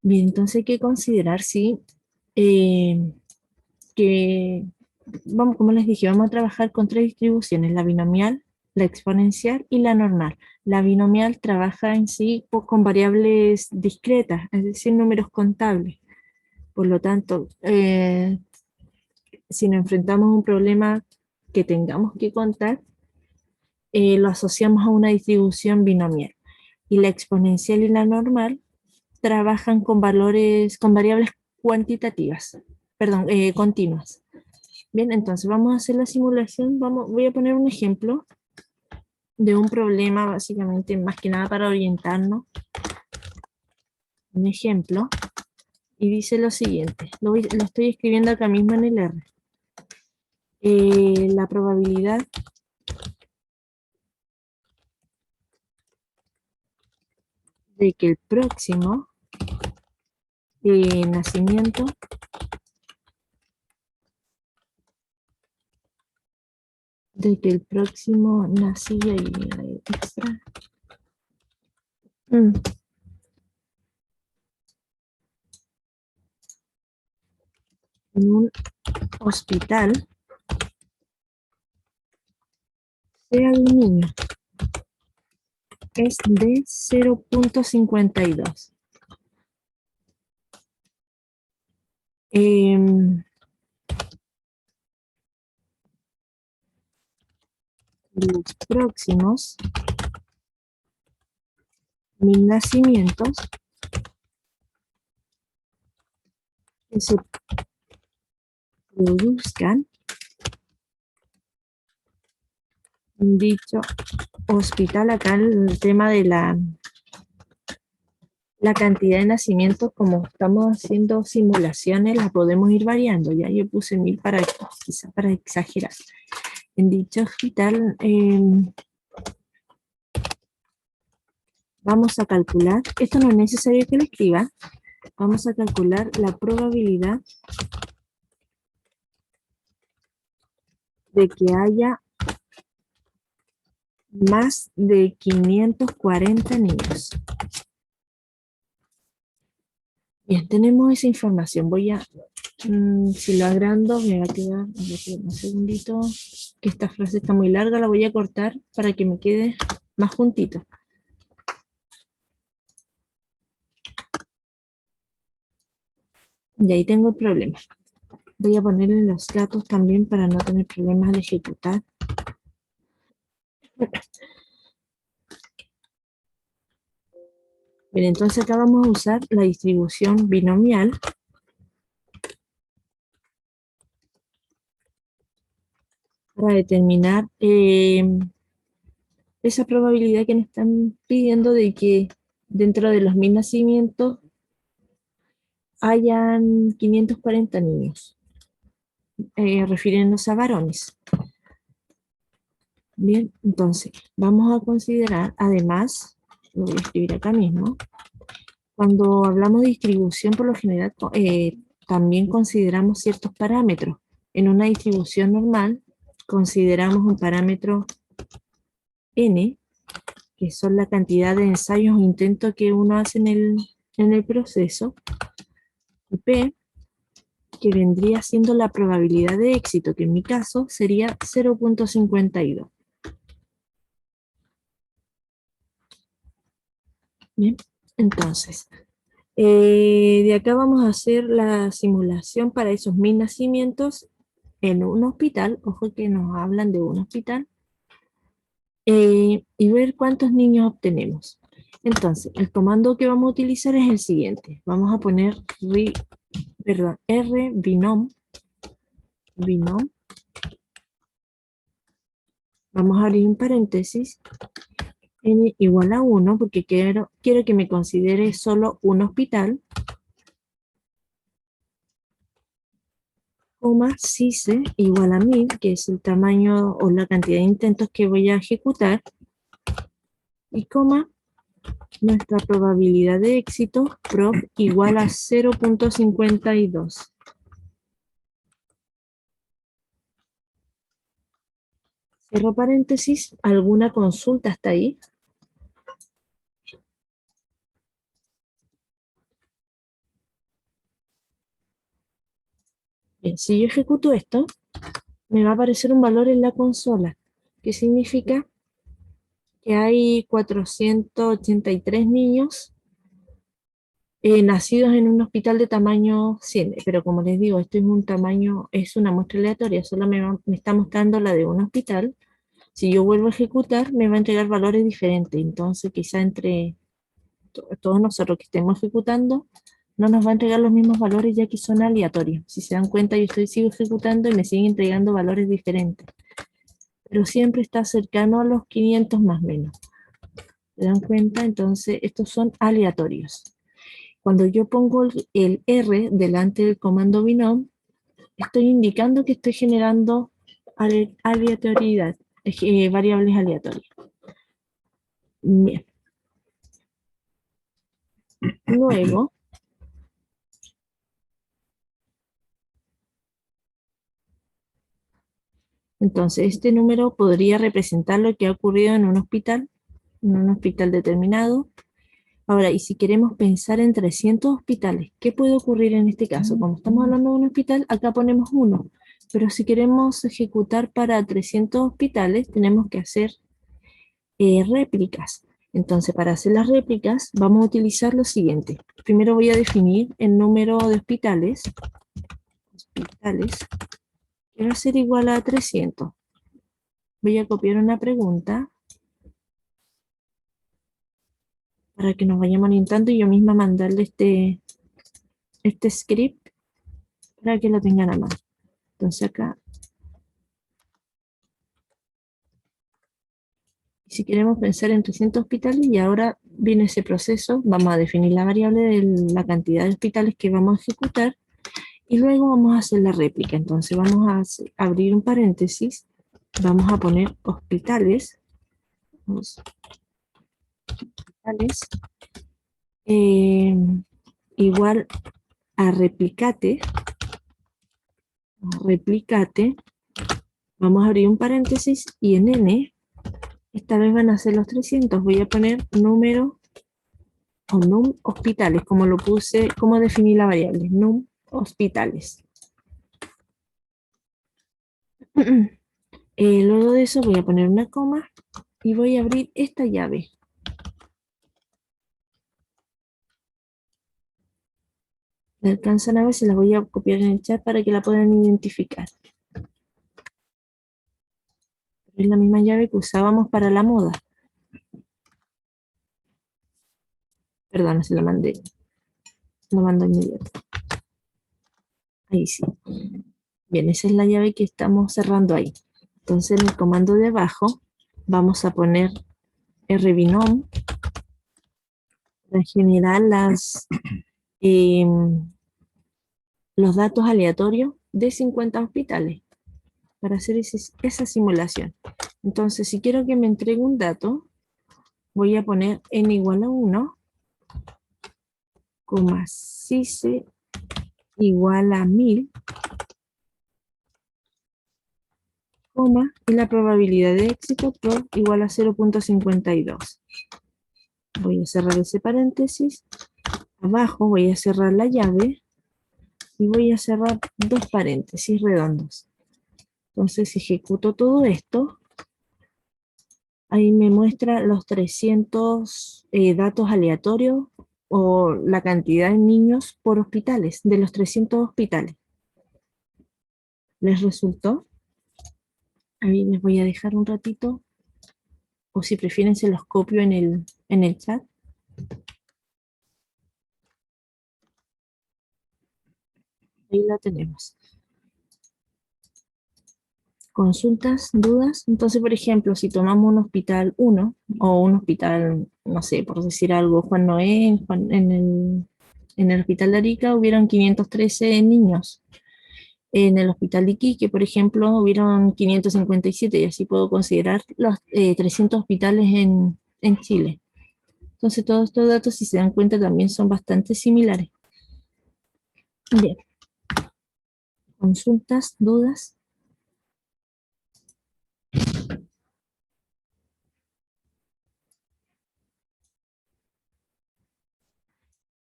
Bien, entonces hay que considerar si que, vamos, como les dije, vamos a trabajar con tres distribuciones, la binomial, la exponencial y la normal. La binomial trabaja en sí con variables discretas, es decir, números contables. Por lo tanto, si nos enfrentamos a un problema que tengamos que contar, lo asociamos a una distribución binomial. Y la exponencial y la normal trabajan con valores, con variables cuantitativas, perdón, continuas. Bien, entonces vamos a hacer la simulación. Voy a poner un ejemplo de un problema, básicamente, más que nada para orientarnos. Un ejemplo, y dice lo siguiente, lo estoy escribiendo acá mismo en el R. La probabilidad de que el próximo nacimiento de que el próximo nacido y extra en un hospital sea de un niño es de 0.52. Los próximos 1000 nacimientos que se produzcan en dicho hospital. Acá el tema de la cantidad de nacimientos, como estamos haciendo simulaciones, la podemos ir variando. Ya yo puse 1000 para, quizá para exagerar. En dicho hospital vamos a calcular, esto no es necesario que lo escriba, vamos a calcular la probabilidad de que haya más de 540 niños. Bien, tenemos esa información. Voy a, si lo agrando, me va a quedar, un segundito, que esta frase está muy larga, la voy a cortar para que me quede más juntito. Y ahí tengo el problema. Voy a ponerle los datos también para no tener problemas al ejecutar. Bien, entonces acá vamos a usar la distribución binomial para determinar esa probabilidad que nos están pidiendo de que dentro de los 1000 nacimientos hayan 540 niños, refiriéndose a varones. Bien, entonces vamos a considerar, además, lo voy a escribir acá mismo, cuando hablamos de distribución, por lo general, también consideramos ciertos parámetros. En una distribución normal, consideramos un parámetro n, que son la cantidad de ensayos o intentos que uno hace en el proceso, y p, que vendría siendo la probabilidad de éxito, que en mi caso sería 0.52. Bien, entonces, de acá vamos a hacer la simulación para esos 1000 nacimientos en un hospital, ojo que nos hablan de un hospital, y ver cuántos niños obtenemos. Entonces, el comando que vamos a utilizar es el siguiente. Vamos a poner R binom, vamos a abrir un paréntesis, n igual a 1, porque quiero que me considere solo un hospital, coma, CICE igual a 1000, que es el tamaño o la cantidad de intentos que voy a ejecutar, y coma, nuestra probabilidad de éxito, prop, igual a 0.52. Cierro paréntesis, ¿alguna consulta hasta ahí? Bien, si yo ejecuto esto, me va a aparecer un valor en la consola, que significa que hay 483 niños nacidos en un hospital de tamaño 100, pero como les digo, esto es un tamaño, es una muestra aleatoria, solo me está mostrando la de un hospital. Si yo vuelvo a ejecutar, me va a entregar valores diferentes, entonces quizá entre todos nosotros que estemos ejecutando, no nos va a entregar los mismos valores ya que son aleatorios. Si se dan cuenta, yo sigo ejecutando y me siguen entregando valores diferentes, pero siempre está cercano a los 500 más o menos. ¿Se dan cuenta? Entonces, estos son aleatorios. Cuando yo pongo el R delante del comando binom, estoy indicando que estoy generando aleatoriedad, variables aleatorias. Bien. Luego, entonces este número podría representar lo que ha ocurrido en un hospital determinado. Ahora, y si queremos pensar en 300 hospitales, ¿qué puede ocurrir en este caso? Como estamos hablando de un hospital, acá ponemos uno, pero si queremos ejecutar para 300 hospitales, tenemos que hacer réplicas. Entonces, para hacer las réplicas, vamos a utilizar lo siguiente. Primero voy a definir el número de hospitales, que va a ser igual a 300. Voy a copiar una pregunta para que nos vayamos orientando y yo misma mandarle este script para que lo tengan a mano. Entonces acá, si queremos pensar en 300 hospitales, y ahora viene ese proceso, vamos a definir la variable de la cantidad de hospitales que vamos a ejecutar, y luego vamos a hacer la réplica. Entonces vamos a abrir un paréntesis, vamos a poner hospitales, eh, igual a replicate, vamos a abrir un paréntesis y en n, esta vez van a ser los 300, voy a poner número o num hospitales, como lo puse, como definí la variable, num hospitales. Luego de eso voy a poner una coma y voy a abrir esta llave. La alcanzan a ver, se la voy a copiar en el chat para que la puedan identificar. Es la misma llave que usábamos para la moda. Perdón, se la mandé. Lo mando inmediato. Ahí sí. Bien, esa es la llave que estamos cerrando ahí. Entonces en el comando de abajo vamos a poner rbinom para generar eh, los datos aleatorios de 50 hospitales para hacer esa simulación. Entonces, si quiero que me entregue un dato, voy a poner n igual a 1, sice igual a 1000, y la probabilidad de éxito pro igual a 0.52. Voy a cerrar ese paréntesis. Abajo voy a cerrar la llave y voy a cerrar dos paréntesis redondos. Entonces, si ejecuto todo esto, ahí me muestra los 300 datos aleatorios o la cantidad de niños por hospitales, de los 300 hospitales. ¿Les resultó? Ahí les voy a dejar un ratito, o si prefieren se los copio en el chat. Ahí la tenemos. Consultas, dudas. Entonces, por ejemplo, si tomamos un hospital 1 o un hospital, no sé, por decir algo, Juan Noé, en el hospital de Arica hubieron 513 niños. En el hospital de Iquique, por ejemplo, hubieron 557 y así puedo considerar los 300 hospitales en Chile. Entonces, todos estos datos, si se dan cuenta, también son bastante similares. Bien. Consultas, dudas.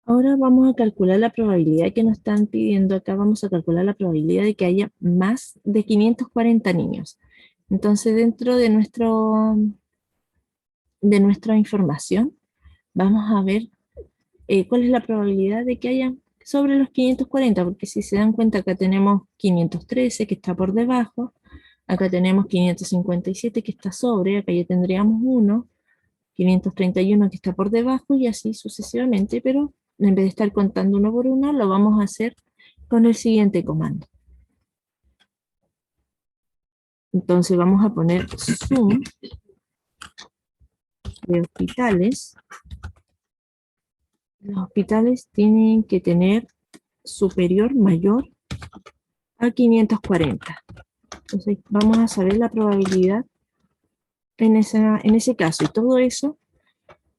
Ahora vamos a calcular la probabilidad que nos están pidiendo acá. Vamos a calcular la probabilidad de que haya más de 540 niños. Entonces, dentro de nuestra información, vamos a ver cuál es la probabilidad de que haya sobre los 540, porque si se dan cuenta, acá tenemos 513 que está por debajo, acá tenemos 557 que está sobre, acá ya tendríamos 1, 531 que está por debajo y así sucesivamente, pero en vez de estar contando uno por uno, lo vamos a hacer con el siguiente comando. Entonces vamos a poner sum de hospitales. Los hospitales tienen que tener superior, mayor a 540. Entonces vamos a saber la probabilidad en ese caso. Y todo eso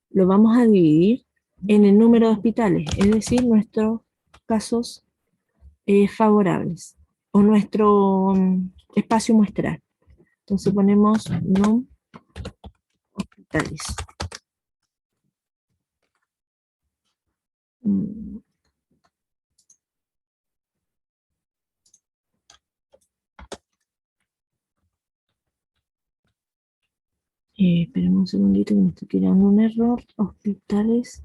lo vamos a dividir en el número de hospitales, es decir, nuestros casos favorables o nuestro espacio muestral. Entonces ponemos no hospitales. Esperemos un segundito que me estoy tirando un error. Hospitales.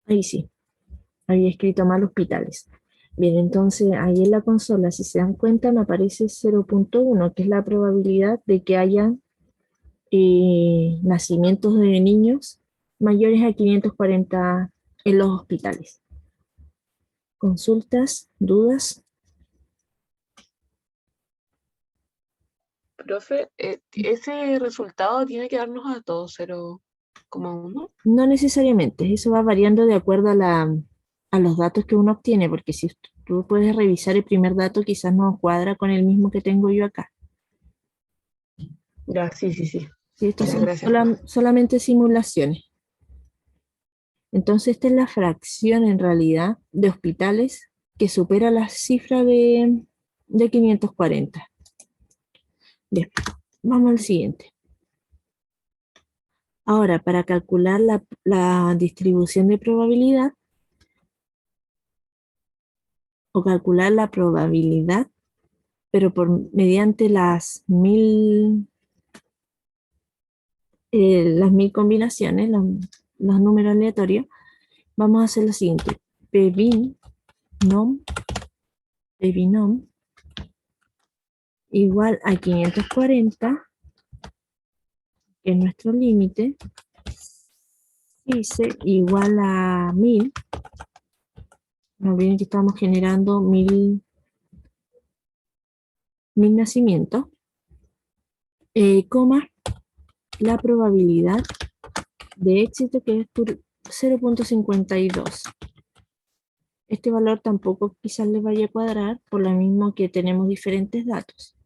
Ahí sí, había escrito mal hospitales. Bien, entonces ahí en la consola, si se dan cuenta, me aparece 0.1, que es la probabilidad de que haya nacimientos de niños mayores a 540 en los hospitales. ¿Consultas? ¿Dudas? Profe, ese resultado tiene que darnos a todos 0,1. No necesariamente, eso va variando de acuerdo a los datos que uno obtiene, porque si tú puedes revisar el primer dato, quizás no cuadra con el mismo que tengo yo acá. Ya, sí, sí, sí. Sí, estos Ya, son gracias, profe. solamente simulaciones. Entonces, esta es la fracción en realidad de hospitales que supera la cifra de 540. Bien, vamos al siguiente. Ahora, para calcular la distribución de probabilidad o calcular la probabilidad, pero mediante las mil combinaciones, los números aleatorios, vamos a hacer lo siguiente. Pbinom igual a 540, que es nuestro límite, dice igual a 1000. No olviden que estamos generando 1000 nacimientos, coma, la probabilidad de éxito que es por 0.52. Este valor tampoco quizás les vaya a cuadrar, por lo mismo que tenemos diferentes datos.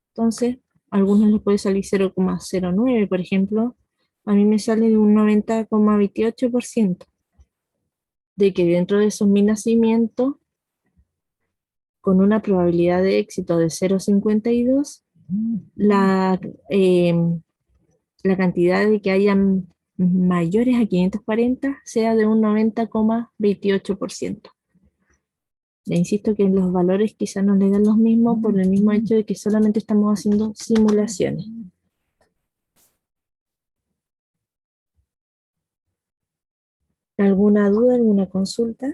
Entonces, a algunos les puede salir 0,09, por ejemplo. A mí me sale de un 90,28% de que dentro de esos 1000 nacimientos, con una probabilidad de éxito de 0,52, la, eh, la cantidad de que hayan mayores a 540 sea de un 90,28%. Ya insisto que los valores quizás no le dan los mismos por el mismo hecho de que solamente estamos haciendo simulaciones. ¿Alguna duda, alguna consulta?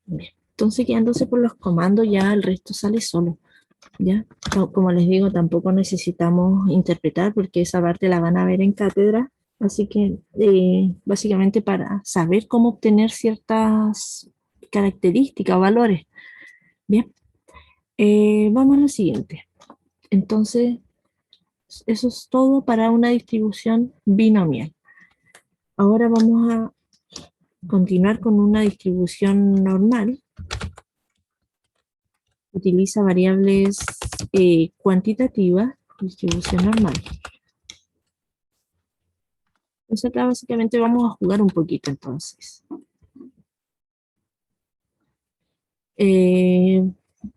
Bien. Entonces, quedándose por los comandos, ya el resto sale solo. ¿Ya? Como les digo, tampoco necesitamos interpretar porque esa parte la van a ver en cátedra. Así que, básicamente, para saber cómo obtener ciertas características o valores. Bien, vamos a lo siguiente. Entonces, eso es todo para una distribución binomial. Ahora vamos a continuar con una distribución normal. Utiliza variables cuantitativas, distribución normal. Entonces acá básicamente vamos a jugar un poquito entonces.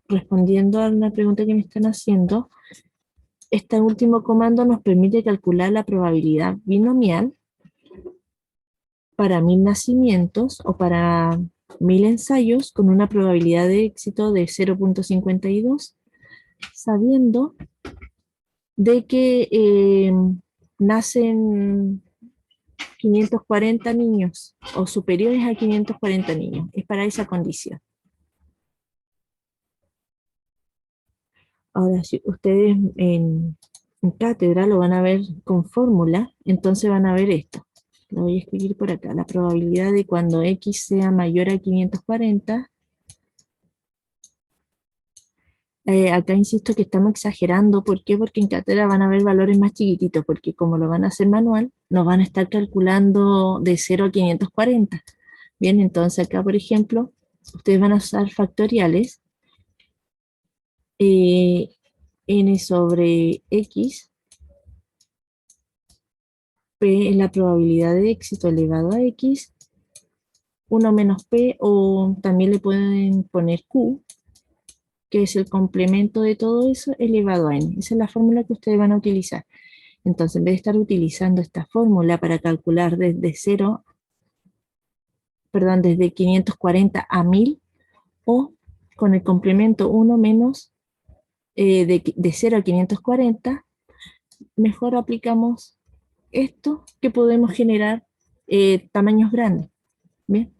Respondiendo a una pregunta que me están haciendo, este último comando nos permite calcular la probabilidad binomial para 1000 nacimientos o para 1000 ensayos con una probabilidad de éxito de 0,52, sabiendo de que nacen 540 niños o superiores a 540 niños. Es para esa condición. Ahora, si ustedes en cátedra lo van a ver con fórmula, entonces van a ver esto. Lo voy a escribir por acá. La probabilidad de cuando X sea mayor a 540. Acá insisto que estamos exagerando. ¿Por qué? Porque en cátedra van a ver valores más chiquititos, porque como lo van a hacer manual, nos van a estar calculando de 0 a 540. Bien, entonces acá, por ejemplo, ustedes van a usar factoriales. N sobre X, P es la probabilidad de éxito elevado a X, 1 menos P, o también le pueden poner Q, que es el complemento de todo eso, elevado a N. Esa es la fórmula que ustedes van a utilizar. Entonces, en vez de estar utilizando esta fórmula para calcular desde 0, perdón, desde 540 a 1000, o con el complemento 1 menos de 0 a 540, mejor aplicamos esto que podemos generar tamaños grandes. ¿Bien?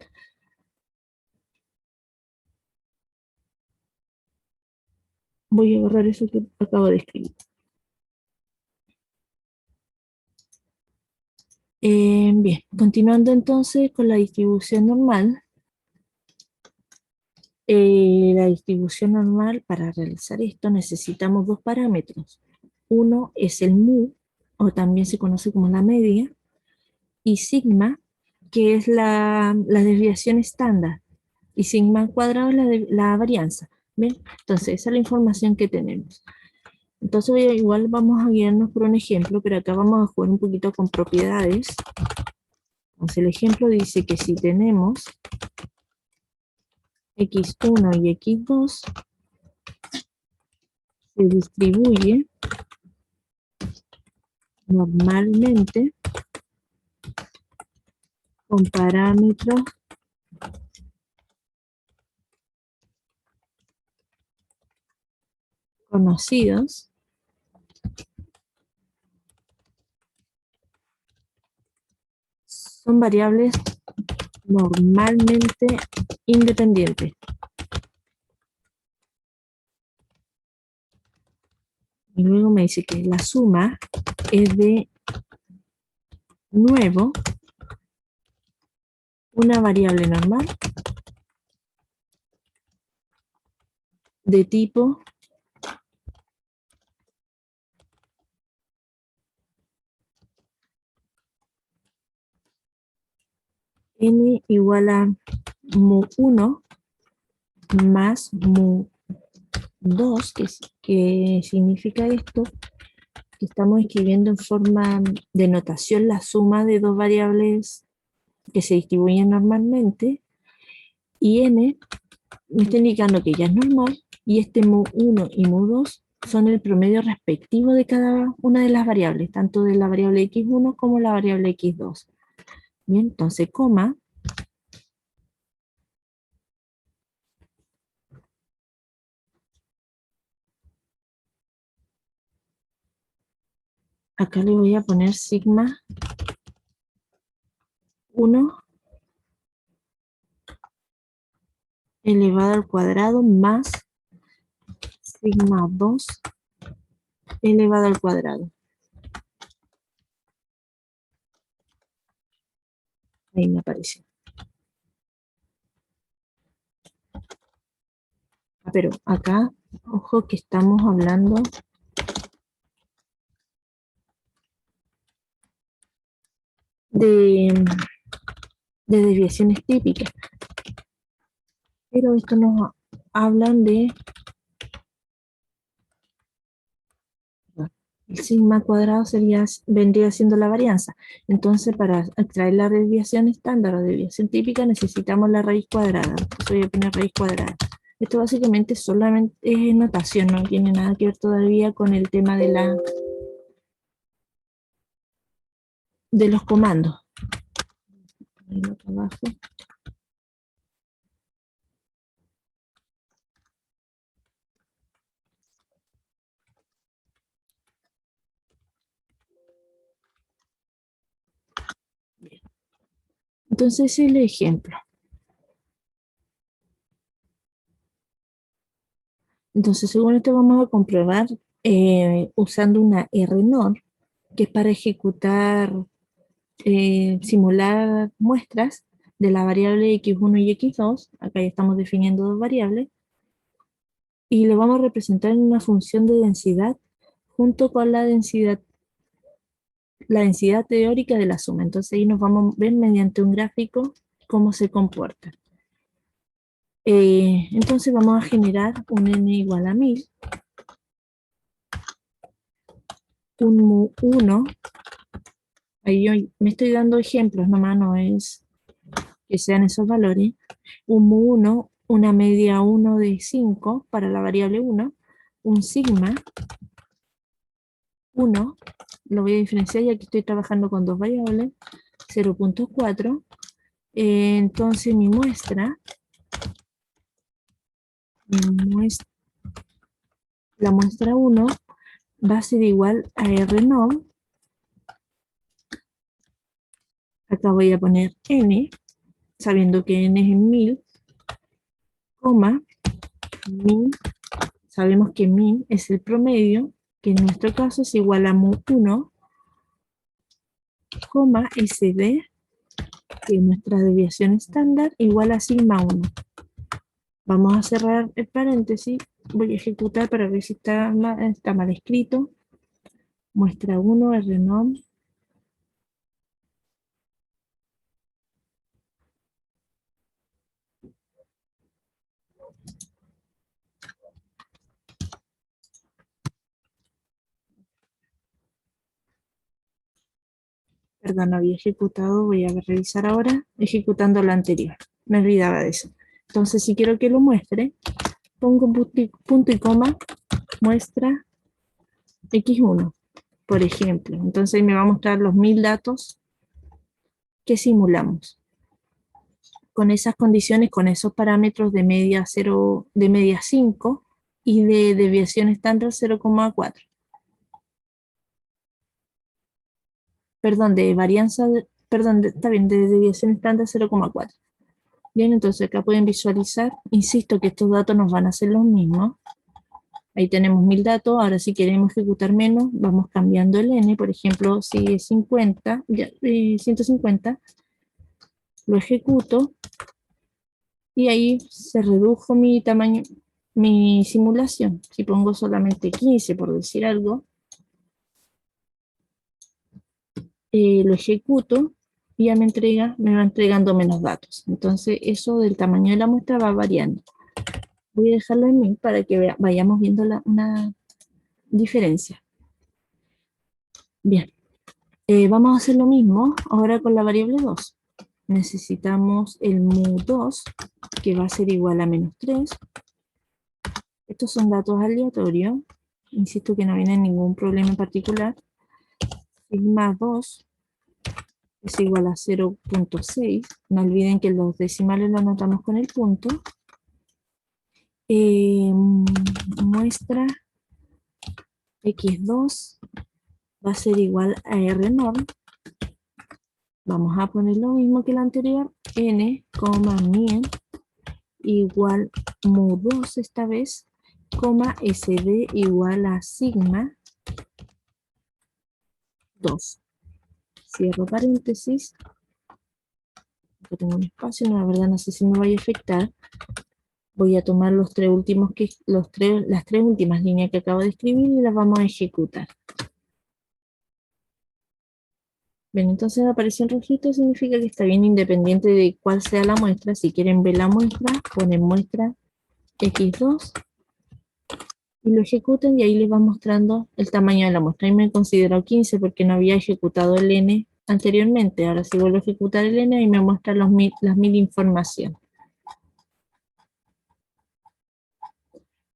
Voy a borrar eso que acabo de escribir. Bien, continuando entonces con la distribución normal. La distribución normal, para realizar esto necesitamos dos parámetros. Uno es el mu, o también se conoce como la media, y sigma, que es la desviación estándar, y sigma al cuadrado es la varianza. ¿Bien? Entonces, esa es la información que tenemos. Entonces, igual vamos a guiarnos por un ejemplo, pero acá vamos a jugar un poquito con propiedades. Entonces, el ejemplo dice que si tenemos x1 y x2, se distribuye normalmente con parámetros conocidos son variables normalmente independientes. Y luego me dice que la suma es de nuevo una variable normal de tipo n igual a mu1 más mu2, que significa esto, que estamos escribiendo en forma de notación la suma de dos variables que se distribuyen normalmente, y n me está indicando que ya es normal, y este mu1 y mu2 son el promedio respectivo de cada una de las variables, tanto de la variable x1 como la variable x2. Bien, entonces, coma, acá le voy a poner sigma 1 elevado al cuadrado más sigma 2 elevado al cuadrado. Ahí me apareció. Pero acá, ojo que estamos hablando de desviaciones típicas. Pero esto nos hablan de El sigma cuadrado vendría siendo la varianza. Entonces, para extraer la desviación estándar o desviación típica, necesitamos la raíz cuadrada. Entonces voy a poner raíz cuadrada. Esto básicamente solamente es notación, no tiene nada que ver todavía con el tema de los comandos. Ahí lo trabajo. Bien. Entonces, el ejemplo. Entonces, según esto vamos a comprobar usando una RNOR, que es para ejecutar, simular muestras de la variable x1 y x2. Acá ya estamos definiendo dos variables. Y lo vamos a representar en una función de densidad junto con la densidad teórica de la suma. Entonces ahí nos vamos a ver mediante un gráfico cómo se comporta. Entonces vamos a generar un n igual a 1000, un mu1, ahí yo me estoy dando ejemplos nomás, no es que sean esos valores, un mu1, una media 1 de 5 para la variable 1, un sigma 1, lo voy a diferenciar ya que estoy trabajando con dos variables, 0.4, entonces mi la muestra 1 va a ser igual a Rnom. Acá voy a poner n, sabiendo que n es en 1000, coma, min, sabemos que min es el promedio, que en nuestro caso es igual a mu1, coma, sd, que es nuestra desviación estándar, igual a sigma 1. Vamos a cerrar el paréntesis, voy a ejecutar para ver si está mal escrito. Muestra 1, Rnom. Perdón, había ejecutado, voy a revisar ahora, ejecutando lo anterior. Me olvidaba de eso. Entonces, si quiero que lo muestre, pongo punto y coma, muestra x1, por ejemplo. Entonces me va a mostrar los 1000 datos que simulamos. Con esas condiciones, con esos parámetros de media 0, de media 5 y de desviación estándar 0,4. Perdón, de varianza, está bien, de desviación estándar 0,4. Bien, entonces acá pueden visualizar, insisto que estos datos nos van a ser los mismos. Ahí tenemos 1000 datos, ahora si queremos ejecutar menos, vamos cambiando el n, por ejemplo, si es 50, 150, lo ejecuto, y ahí se redujo mi tamaño, mi simulación. Si pongo solamente 15, por decir algo, lo ejecuto, y ya me va entregando menos datos. Entonces eso del tamaño de la muestra va variando. Voy a dejarlo en 1000 para que vayamos viendo una diferencia. Bien, vamos a hacer lo mismo ahora con la variable 2. Necesitamos el mu2, que va a ser igual a menos 3. Estos son datos aleatorios. Insisto que no viene ningún problema en particular. Sigma 2 es igual a 0.6. No olviden que los decimales los anotamos con el punto. Muestra x2 va a ser igual a Rnorm. Vamos a poner lo mismo que el anterior, n, min, igual mu2 esta vez, sd igual a sigma 2. Cierro paréntesis. Acá tengo un espacio, no, la verdad no sé si me vaya a afectar. Voy a tomar las tres últimas líneas que acabo de escribir y las vamos a ejecutar. Bien, entonces apareció en rojito, significa que está bien independiente de cuál sea la muestra. Si quieren ver la muestra, ponen muestra x2 y lo ejecutan y ahí les va mostrando el tamaño de la muestra. Y me considero 15 porque no había ejecutado el n anteriormente. Ahora si vuelvo a ejecutar el n y me muestra las 1000 información.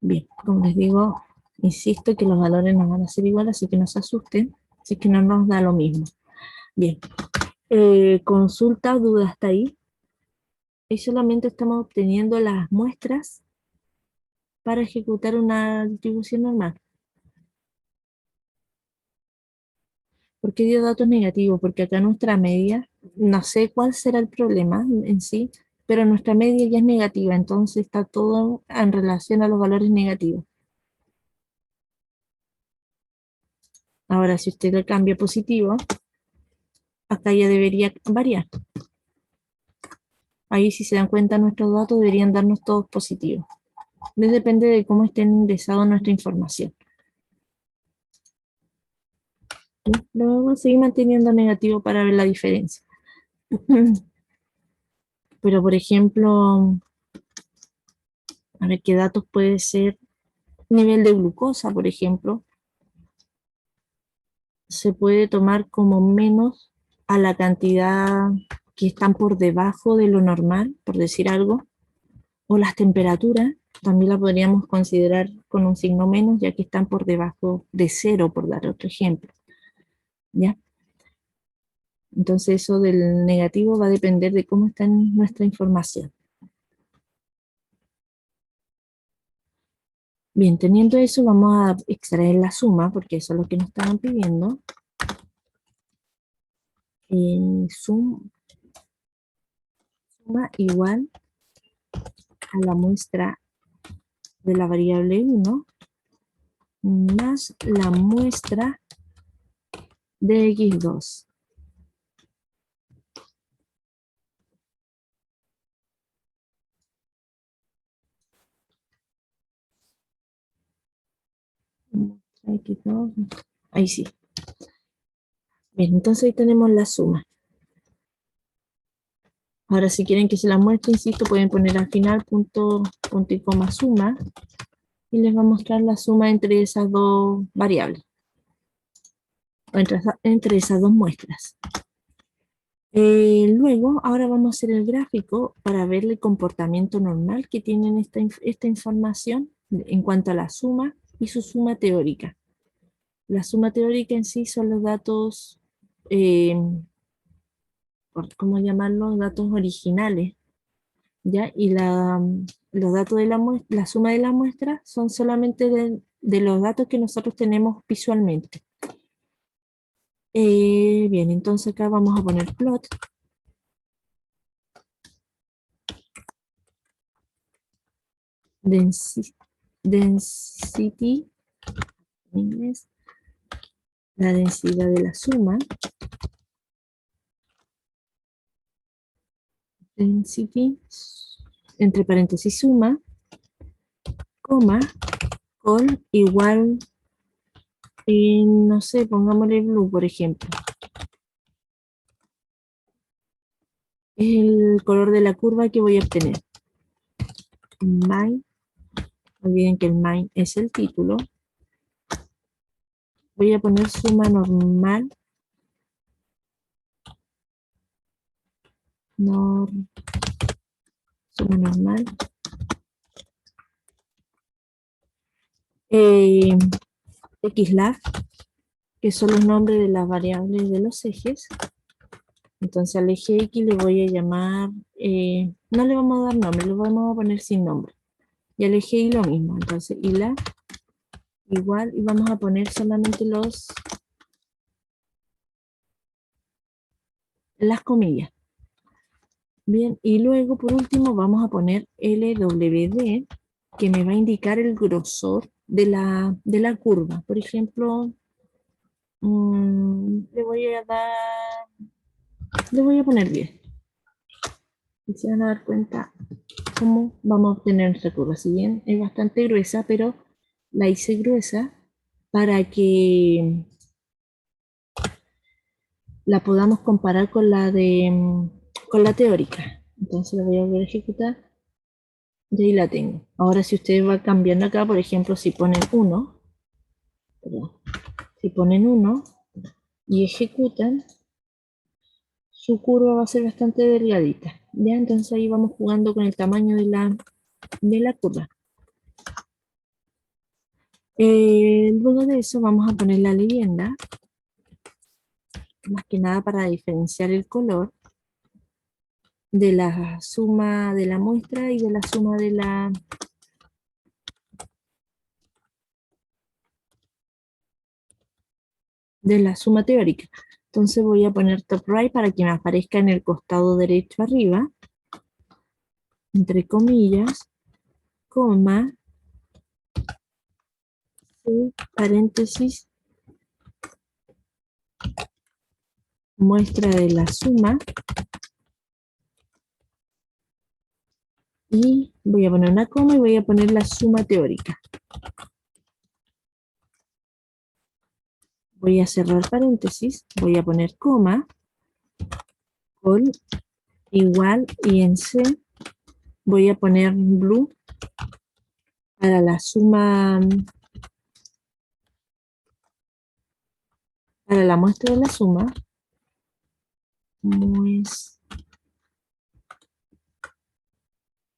Bien, como les digo, insisto que los valores no van a ser iguales, así que no se asusten, así que no nos da lo mismo. Bien, consulta, duda hasta ahí. Y solamente estamos obteniendo las muestras para ejecutar una distribución normal. ¿Por qué dio datos negativos? Porque acá nuestra media, no sé cuál será el problema en sí, pero nuestra media ya es negativa, entonces está todo en relación a los valores negativos. Ahora, si usted le cambia positivo, acá ya debería variar. Ahí, si se dan cuenta, nuestros datos deberían darnos todos positivos. Depende de cómo esté ingresada nuestra información. Luego seguir manteniendo negativo para ver la diferencia. Pero, por ejemplo, a ver qué datos puede ser. Nivel de glucosa, por ejemplo, se puede tomar como menos a la cantidad que están por debajo de lo normal, por decir algo, o las temperaturas, también la podríamos considerar con un signo menos, ya que están por debajo de cero, por dar otro ejemplo. ¿Ya? Entonces eso del negativo va a depender de cómo está nuestra información. Bien, teniendo eso, vamos a extraer la suma, porque eso es lo que nos estaban pidiendo. Suma igual a la muestra de la variable 1 más la muestra de x2. X2, ahí sí. Bien, entonces ahí tenemos la suma. Ahora si quieren que se la muestre, insisto, pueden poner al final punto, punto y coma suma y les va a mostrar la suma entre esas dos variables, o entre esas dos muestras. Luego, ahora vamos a hacer el gráfico para ver el comportamiento normal que tienen esta información en cuanto a la suma y su suma teórica. La suma teórica en sí son los datos, ¿cómo llamarlos? Datos originales, ¿ya? Y los datos de la suma de la muestra son solamente de los datos que nosotros tenemos visualmente. Bien, entonces acá vamos a poner plot. Density, en inglés, la densidad de la suma. Density, entre paréntesis suma, coma, col igual, no sé, pongámosle blue, por ejemplo. Es el color de la curva que voy a obtener. My, no olviden que el my es el título. Voy a poner suma normal. Suma normal. Xlab, que son los nombres de las variables de los ejes. Entonces al eje X le voy a llamar, no le vamos a dar nombre, le vamos a poner sin nombre. Y al eje Y lo mismo, entonces la igual, y vamos a poner solamente las comillas. Bien, y luego por último vamos a poner LWD, que me va a indicar el grosor de la curva. Por ejemplo, le voy a poner 10. Y se van a dar cuenta cómo vamos a obtener nuestra curva. Si bien es bastante gruesa, pero la hice gruesa para que la podamos comparar con la teórica. Entonces la voy a volver a ejecutar Y ahí la tengo. Ahora si ustedes van cambiando acá, por ejemplo, si ponen 1, si ponen 1 y ejecutan, su curva va a ser bastante delgadita. Ya, entonces ahí vamos jugando con el tamaño de la curva. Luego de eso vamos a poner la leyenda, más que nada para diferenciar el color de la suma de la muestra y de la suma de la suma teórica. Entonces voy a poner top right para que me aparezca en el costado derecho arriba, entre comillas, coma, paréntesis, muestra de la suma, y voy a poner una coma y voy a poner la suma teórica. Voy a cerrar paréntesis, voy a poner coma, col, igual, y en C voy a poner blue para la suma, para la muestra de la suma,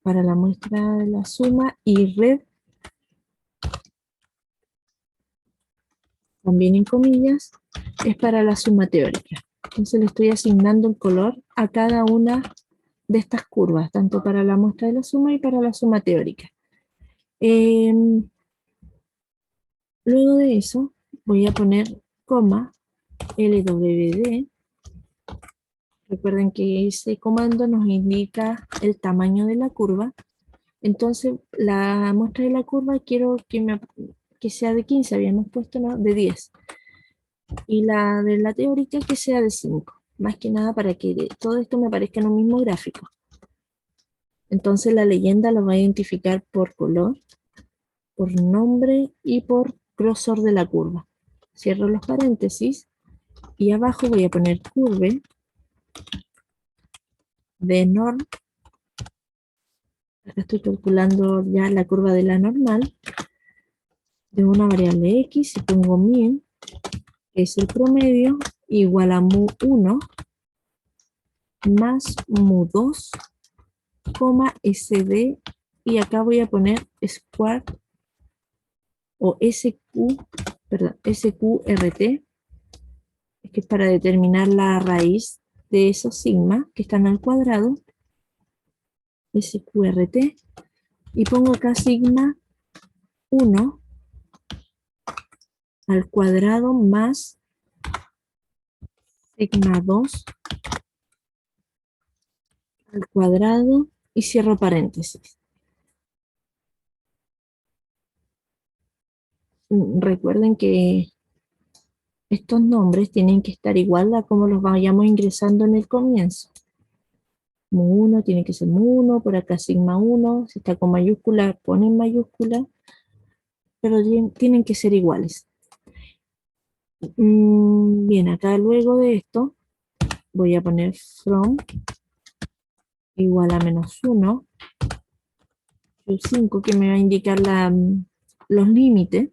para la muestra de la suma, y red, también en comillas, es para la suma teórica. Entonces le estoy asignando el color a cada una de estas curvas, tanto para la muestra de la suma y para la suma teórica. Luego de eso voy a poner coma LWD. Recuerden que ese comando nos indica el tamaño de la curva. Entonces la muestra de la curva quiero que sea de 15, habíamos puesto, ¿no?, de 10. Y la de la teórica que sea de 5. Más que nada para que todo esto me aparezca en un mismo gráfico. Entonces la leyenda lo va a identificar por color, por nombre y por grosor de la curva. Cierro los paréntesis y abajo voy a poner curve de norm. Acá estoy calculando ya la curva de la normal de una variable x y pongo min, que es el promedio, igual a mu1 más mu2, sd, y acá voy a poner square o sqrt, que es para determinar la raíz de esos sigma que están al cuadrado, sqrt, y pongo acá sigma 1 al cuadrado más sigma 2 al cuadrado, y cierro paréntesis. Recuerden que estos nombres tienen que estar igual a como los vayamos ingresando en el comienzo. Mu1 tiene que ser Mu1, por acá sigma 1, si está con mayúscula ponen mayúscula, pero tienen que ser iguales. Bien, acá luego de esto voy a poner from igual a -1, 5, que me va a indicar los límites,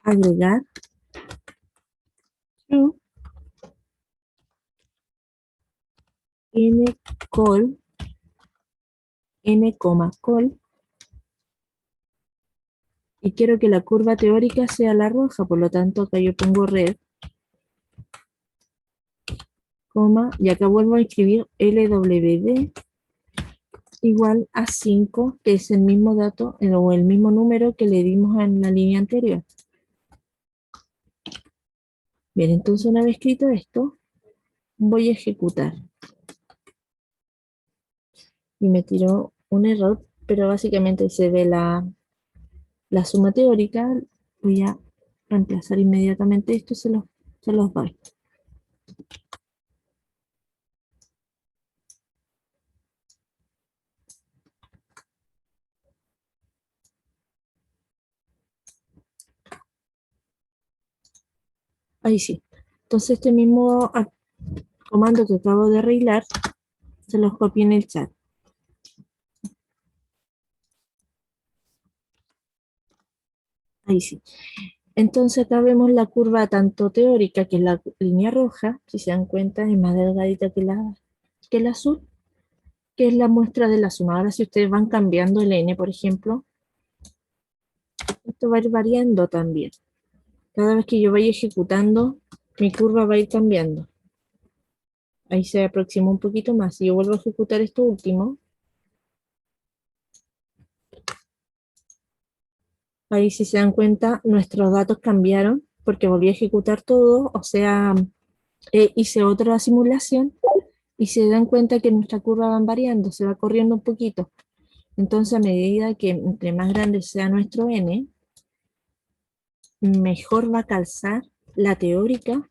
agregar true, col, col, y quiero que la curva teórica sea la roja, por lo tanto acá yo pongo red, coma, y acá vuelvo a escribir LWD igual a 5, que es el mismo dato o el mismo número que le dimos en la línea anterior. Bien, entonces una vez escrito esto, voy a ejecutar. Y me tiró un error, pero básicamente se ve la suma teórica. Voy a reemplazar inmediatamente esto, se los doy. Ahí sí. Entonces este mismo comando que acabo de arreglar, se los copié en el chat. Ahí sí. Entonces acá vemos la curva tanto teórica, que es la línea roja, si se dan cuenta es más delgadita que el azul, que es la muestra de la suma. Ahora si ustedes van cambiando el n, por ejemplo, esto va a ir variando también. Cada vez que yo vaya ejecutando, mi curva va a ir cambiando. Ahí se aproxima un poquito más. Si yo vuelvo a ejecutar esto último, ahí si se dan cuenta, nuestros datos cambiaron porque volví a ejecutar todo, o sea, hice otra simulación y se dan cuenta que nuestra curva va variando, se va corriendo un poquito. Entonces, a medida que entre más grande sea nuestro n, mejor va a calzar la teórica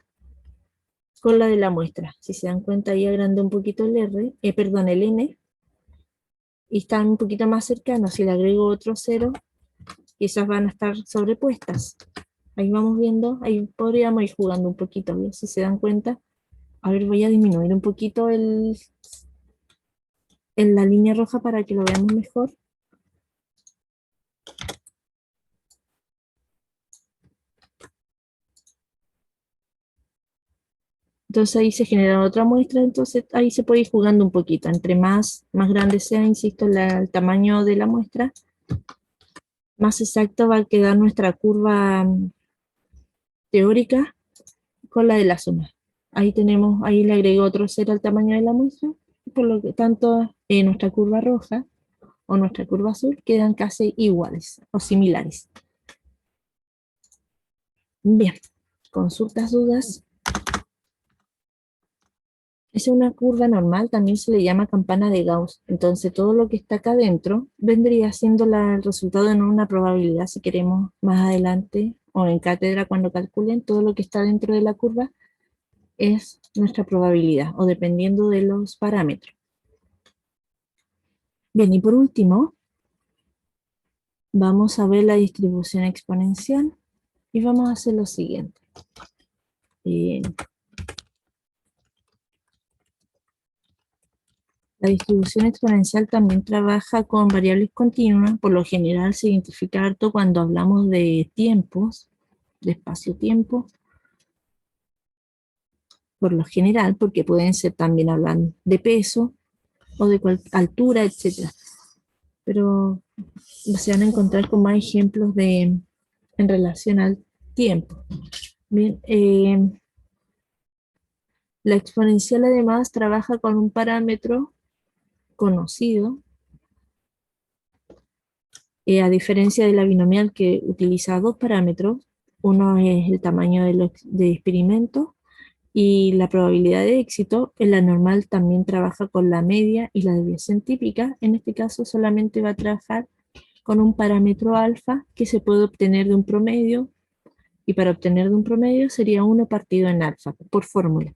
con la de la muestra. Si se dan cuenta, ahí agrandé un poquito el perdón, el n, y están un poquito más cercanos. Si le agrego otro cero, quizás van a estar sobrepuestas. Ahí vamos viendo, ahí podríamos ir jugando un poquito, ¿bien? Si se dan cuenta. A ver, voy a disminuir un poquito en la línea roja para que lo veamos mejor. Entonces ahí se genera otra muestra, entonces ahí se puede ir jugando un poquito. Entre más grande sea, insisto, el tamaño de la muestra, más exacta va a quedar nuestra curva teórica con la de la suma. Ahí tenemos, ahí le agrego otro cero al tamaño de la muestra, por lo que tanto nuestra curva roja o nuestra curva azul quedan casi iguales o similares. Bien, consultas, dudas. Es una curva normal, también se le llama campana de Gauss. Entonces, todo lo que está acá adentro vendría siendo el resultado en una probabilidad, si queremos más adelante, o en cátedra cuando calculen, todo lo que está dentro de la curva es nuestra probabilidad, o dependiendo de los parámetros. Bien, y por último, vamos a ver la distribución exponencial, y vamos a hacer lo siguiente. La distribución exponencial también trabaja con variables continuas, por lo general se identifica harto cuando hablamos de tiempos, de espacio-tiempo, por lo general, porque pueden ser también hablando de peso o de altura, etc. Pero se van a encontrar con más ejemplos en relación al tiempo. Bien, la exponencial además trabaja con un parámetro conocido, a diferencia de la binomial que utiliza dos parámetros. Uno es el tamaño de experimento y la probabilidad de éxito. En la normal también trabaja con la media y la desviación típica. En este caso solamente va a trabajar con un parámetro alfa que se puede obtener de un promedio, y para obtener de un promedio sería 1 partido en alfa, por fórmula.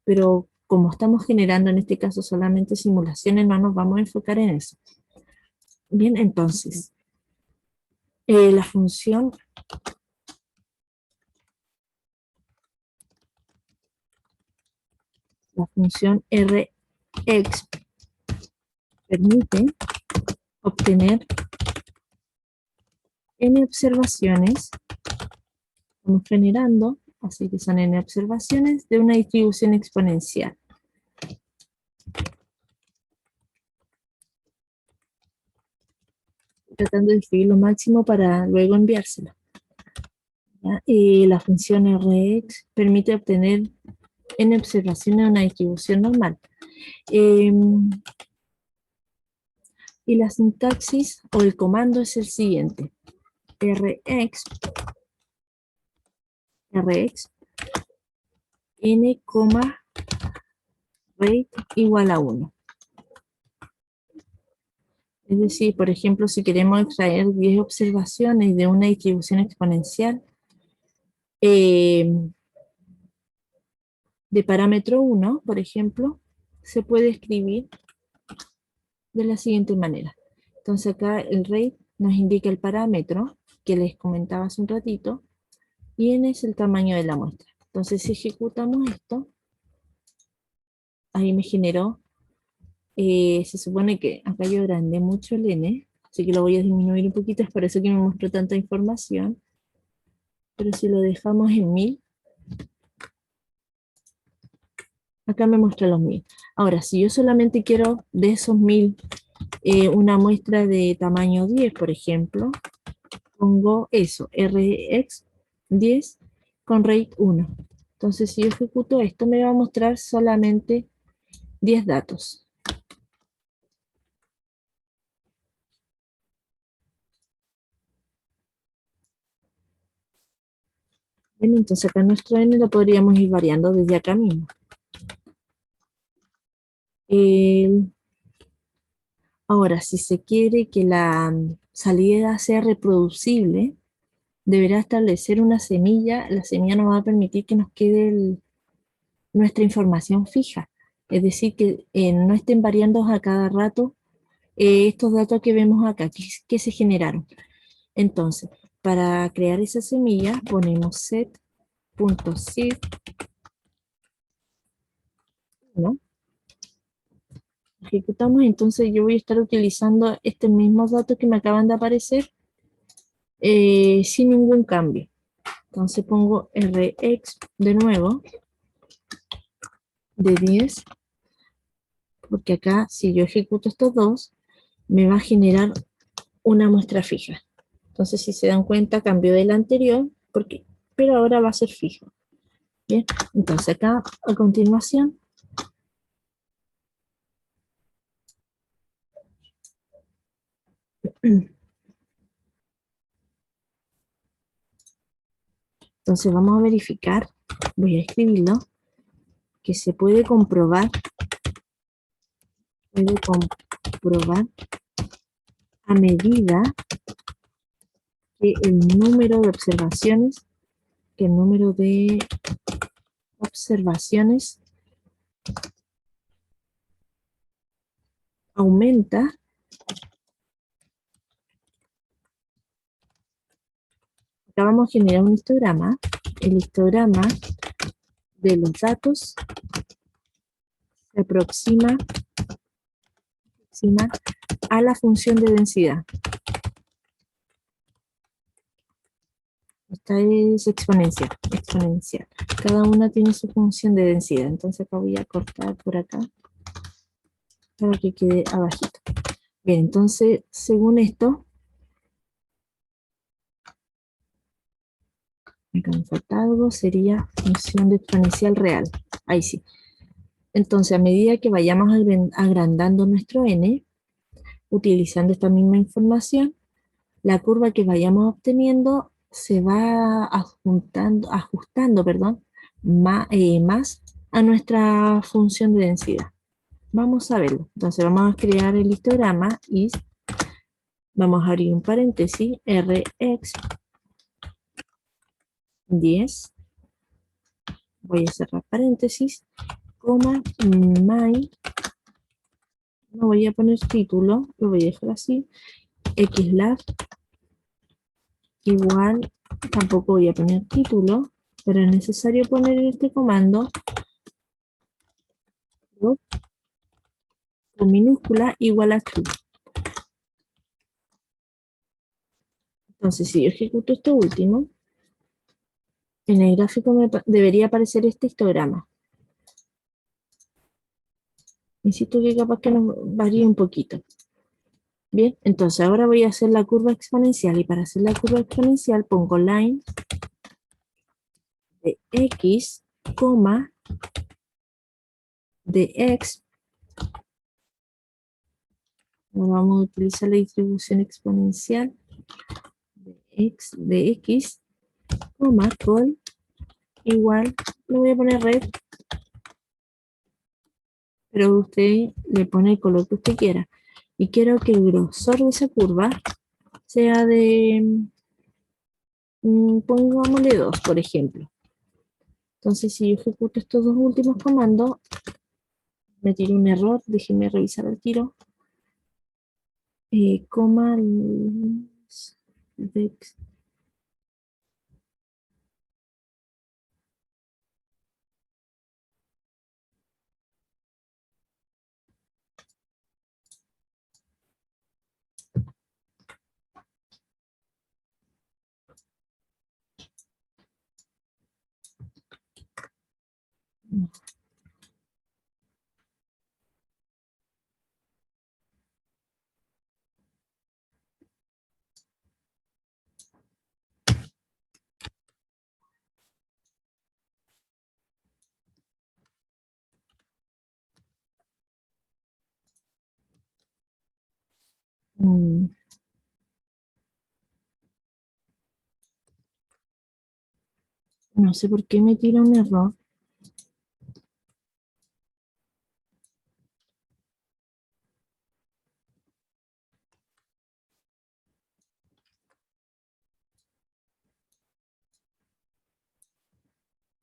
Pero como estamos generando en este caso solamente simulaciones, no nos vamos a enfocar en eso. Bien, entonces, la función Rx permite obtener n observaciones, estamos generando, así que son n observaciones de una distribución exponencial. Tratando de escribir lo máximo para luego enviárselo. Y la función Rx permite obtener n observaciones de una distribución normal. Y la sintaxis o el comando es el siguiente. Rx n, rate igual a 1. Es decir, por ejemplo, si queremos extraer 10 observaciones de una distribución exponencial de parámetro 1, por ejemplo, se puede escribir de la siguiente manera. Entonces acá el rate nos indica el parámetro que les comentaba hace un ratito, y n es el tamaño de la muestra. Entonces si ejecutamos esto, ahí me generó, se supone que acá yo agrandé mucho el n, Así que lo voy a disminuir un poquito, es por eso que me muestro tanta información. Pero si lo dejamos en 1000, acá me muestra los 1000. Ahora, si yo solamente quiero de esos 1000 una muestra de tamaño 10, por ejemplo, pongo eso, rx 10 con rate 1. Entonces, si yo ejecuto esto, me va a mostrar solamente 10 datos. Bien, entonces acá nuestro n lo podríamos ir variando desde acá mismo. Ahora, si se quiere que la salida sea reproducible, deberá establecer una semilla. La semilla nos va a permitir que nos quede nuestra información fija. Es decir, que no estén variando a cada rato estos datos que vemos acá, que se generaron. Entonces, para crear esa semilla, ponemos set.seed, ¿no? Ejecutamos, entonces yo voy a estar utilizando este mismo dato que me acaban de aparecer sin ningún cambio. Entonces pongo Rx de nuevo, de 10, porque acá si yo ejecuto estos dos, me va a generar una muestra fija. Entonces si se dan cuenta, cambió del anterior, pero ahora va a ser fijo. Bien, entonces acá a continuación, entonces vamos a verificar, voy a escribirlo, que se puede comprobar a medida que el número de observaciones, que el número de observaciones aumenta. Acá vamos a generar un histograma. El histograma de los datos se aproxima a la función de densidad. Esta es exponencial. Cada una tiene su función de densidad. Entonces acá voy a cortar por acá para que quede abajito. Bien, entonces, según esto, acá me falta algo, sería función de exponencial real. Ahí sí. Entonces, a medida que vayamos agrandando nuestro n, utilizando esta misma información, la curva que vayamos obteniendo se va ajustando, más a nuestra función de densidad. Vamos a verlo. Entonces vamos a crear el histograma y vamos a abrir un paréntesis, Rx 10, voy a cerrar paréntesis, coma, my, no voy a poner título, lo voy a dejar así, xlab igual, tampoco voy a poner título, pero es necesario poner este comando con minúscula igual a true. Entonces, si yo ejecuto esto último, en el gráfico debería aparecer este histograma. Insisto que capaz que nos varíe un poquito. Bien, entonces ahora voy a hacer la curva exponencial, y para hacer la curva exponencial pongo line de x, coma, de x. Ahora vamos a utilizar la distribución exponencial de x, coma, col, igual, le voy a poner red, pero usted le pone el color que usted quiera. Y quiero que el grosor de esa curva sea de, pongámosle 2, por ejemplo. Entonces, si yo ejecuto estos dos últimos comandos, me tiré un error, déjenme revisar el tiro. Coma, vex, Mm, no sé por qué me tira un error.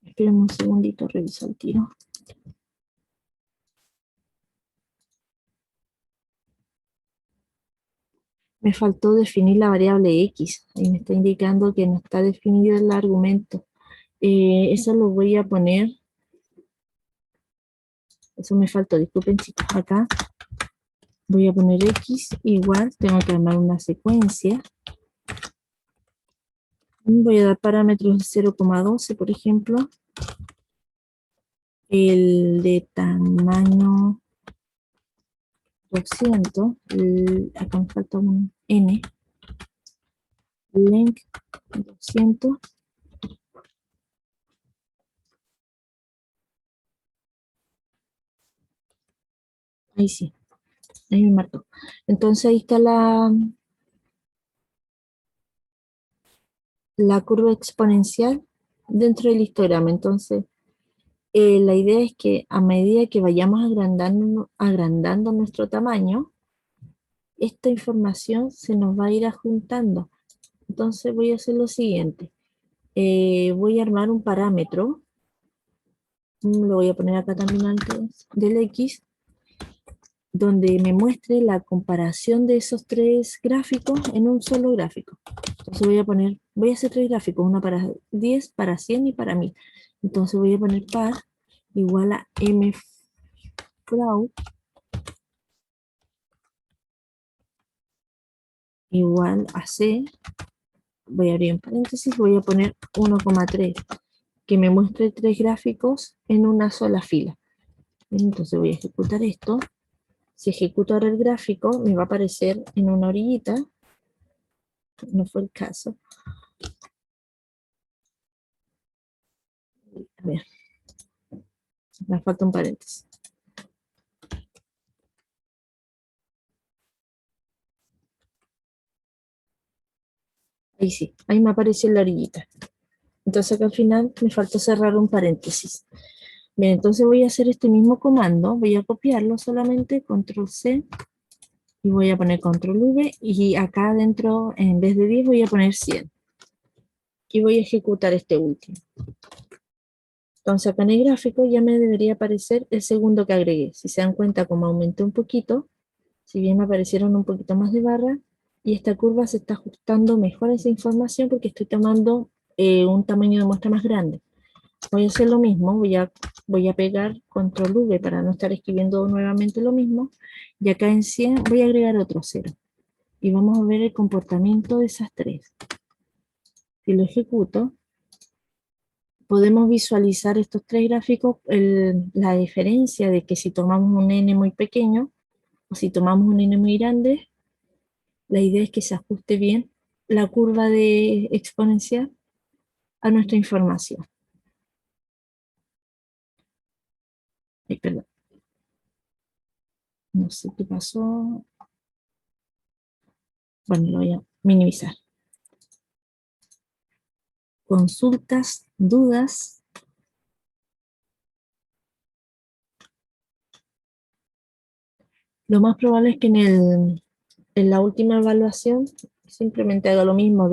Esperen un segundito, reviso el tiro. Me faltó definir la variable x. Ahí me está indicando que no está definido el argumento. Eso lo voy a poner. Eso me faltó, disculpen chicos. Acá voy a poner x igual. Tengo que armar una secuencia. Voy a dar parámetros de 0,12, por ejemplo. El de tamaño 200. Acá me falta un n. Length 200. Ahí sí, ahí me marcó. Entonces ahí está la curva exponencial dentro del histograma. Entonces, la idea es que a medida que vayamos agrandando nuestro tamaño, esta información se nos va a ir adjuntando. Entonces voy a hacer lo siguiente. Voy a armar un parámetro. Lo voy a poner acá también antes del x, donde me muestre la comparación de esos tres gráficos en un solo gráfico. Entonces voy a hacer tres gráficos, uno para 10, para 100 y para 1000. Entonces voy a poner par igual a mflow igual a c, voy a abrir en paréntesis, voy a poner 1,3, que me muestre tres gráficos en una sola fila. Entonces voy a ejecutar esto. Si ejecuto ahora el gráfico, me va a aparecer en una orillita. No fue el caso. A ver, me falta un paréntesis. Ahí sí, ahí me apareció en la orillita. Entonces acá al final me faltó cerrar un paréntesis. Bien, entonces voy a hacer este mismo comando, voy a copiarlo solamente, control C, y voy a poner control V, y acá adentro, en vez de 10, voy a poner 100. Y voy a ejecutar este último. Entonces acá en el gráfico ya me debería aparecer el segundo que agregué. Si se dan cuenta, como aumenté un poquito, si bien me aparecieron un poquito más de barra, y esta curva se está ajustando mejor a esa información porque estoy tomando un tamaño de muestra más grande. Voy a hacer lo mismo, voy a pegar control V para no estar escribiendo nuevamente lo mismo, y acá en 100 voy a agregar otro 0. Y vamos a ver el comportamiento de esas tres. Si lo ejecuto, podemos visualizar estos tres gráficos, la diferencia de que si tomamos un n muy pequeño o si tomamos un n muy grande, la idea es que se ajuste bien la curva de exponencial a nuestra información. Ay, perdón. No sé qué pasó. Bueno, lo voy a minimizar. Consultas, dudas. Lo más probable es que en la última evaluación simplemente haga lo mismo,